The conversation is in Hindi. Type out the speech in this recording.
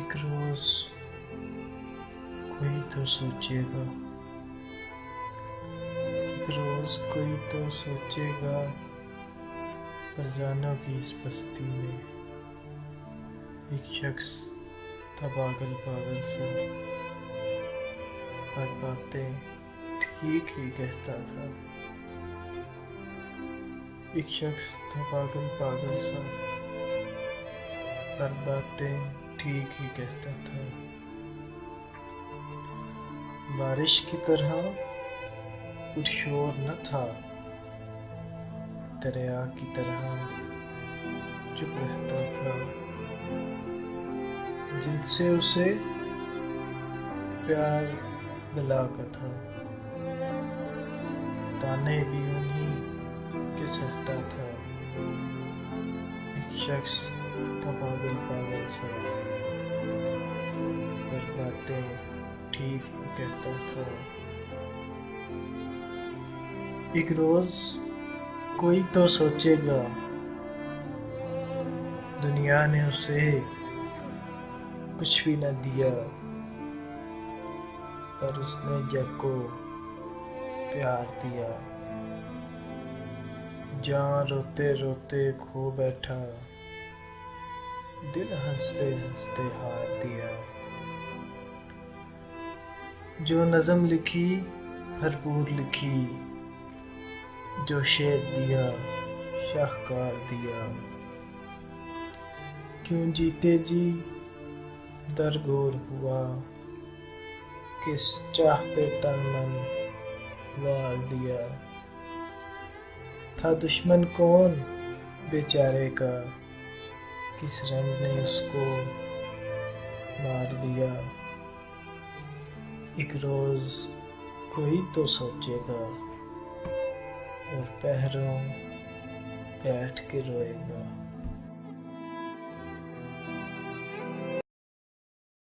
एक रोज कोई तो सोचेगा, एक रोज कोई तो सोचेगा, फरजानों की इस बस्ती में एक शख्स था पागल पागल सा। हर बातें ठीक ही कहता था। एक शख्स था पागल पागल सा, हर बातें ठीक ही कहता था। बारिश की तरह पुरशोर न था, दरिया की तरह चुप रहता था। जिनसे उसे प्यार मिला का था, ताने भी उन्हीं के सहता था। एक शख्स था पागल पागल सा, पर बातें ठीक ही कहता था। एक रोज कोई तो सोचेगा, दुनिया ने उसे कुछ भी न दिया, पर उसने जग को प्यार दिया। जान रोते रोते खो बैठा, दिल हंसते हंसते हार दिया। जो नज़म लिखी भरपूर लिखी, जो शेर दिया शाहकार दिया। क्यों जीते जी दरगोर हुआ, किस चाह पे तन मन वार दिया। था दुश्मन कौन बेचारे का, किस रंज ने उसको मार दिया। एक रोज कोई तो सोचेगा, और पहरों बैठ के रोएगा।